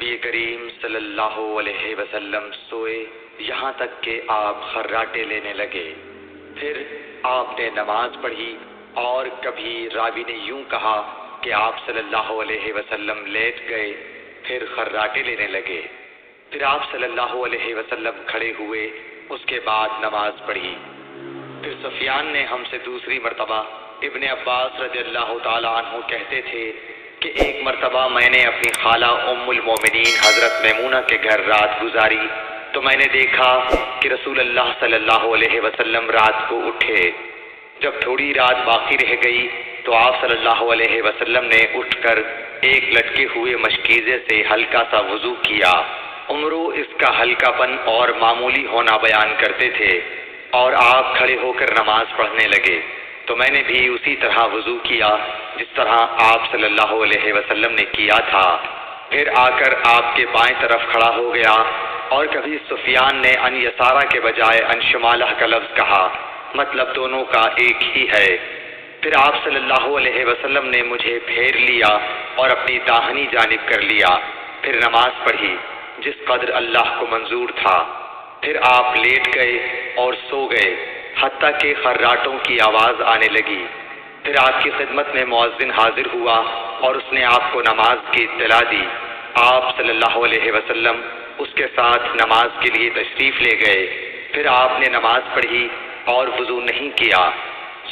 نبی کریم صلی اللہ علیہ وسلم سوئے یہاں تک کہ آپ خراٹے لینے لگے۔ پھر آپ نے نماز پڑھی اور کبھی راوی نے یوں کہا کہ آپ صلی اللہ علیہ وسلم لیٹ گئے پھر خراٹے لینے لگے۔ پھر آپ صلی اللہ علیہ وسلم کھڑے ہوئے، اس کے بعد نماز پڑھی۔ پھر سفیان نے ہم سے دوسری مرتبہ، ابن عباس رضی اللہ تعالیٰ عنہ کہتے تھے کہ ایک مرتبہ میں نے اپنی خالہ ام المومنین حضرت میمونہ کے گھر رات گزاری تو میں نے دیکھا کہ رسول اللہ صلی اللہ علیہ وسلم رات کو اٹھے۔ جب تھوڑی رات باقی رہ گئی تو آپ صلی اللہ علیہ وسلم نے اٹھ کر ایک لٹکے ہوئے مشکیزے سے ہلکا سا وضو کیا۔ عمرو اس کا ہلکا پن اور معمولی ہونا بیان کرتے تھے، اور آپ کھڑے ہو کر نماز پڑھنے لگے تو میں نے بھی اسی طرح وضو کیا جس طرح آپ صلی اللہ علیہ وسلم نے کیا تھا۔ پھر آ کر آپ کے بائیں طرف کھڑا ہو گیا، اور کبھی سفیان نے ان یسارہ کے بجائے ان شمالہ کا لفظ کہا، مطلب دونوں کا ایک ہی ہے۔ پھر آپ صلی اللہ علیہ وسلم نے مجھے پھیر لیا اور اپنی داہنی جانب کر لیا، پھر نماز پڑھی جس قدر اللہ کو منظور تھا۔ پھر آپ لیٹ گئے اور سو گئے حتیٰ کہ خراٹوں کی آواز آنے لگی۔ پھر آپ کی خدمت میں مؤذن حاضر ہوا اور اس نے آپ کو نماز کی اطلاع دی۔ آپ صلی اللہ علیہ وسلم اس کے ساتھ نماز کے لیے تشریف لے گئے۔ پھر آپ نے نماز پڑھی اور وضو نہیں کیا۔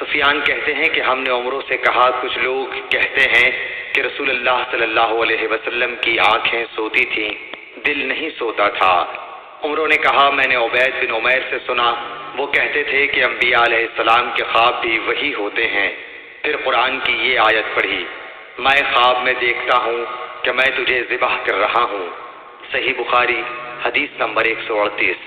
سفیان کہتے ہیں کہ ہم نے عمروں سے کہا، کچھ لوگ کہتے ہیں کہ رسول اللہ صلی اللہ علیہ وسلم کی آنکھیں سوتی تھیں، دل نہیں سوتا تھا۔ عمروں نے کہا، میں نے عبید بن عمیر سے سنا، وہ کہتے تھے کہ انبیاء علیہ السلام کے خواب بھی وہی ہوتے ہیں۔ پھر قرآن کی یہ آیت پڑھی، میں خواب میں دیکھتا ہوں کہ میں تجھے ذبح کر رہا ہوں۔ صحیح بخاری حدیث نمبر 138۔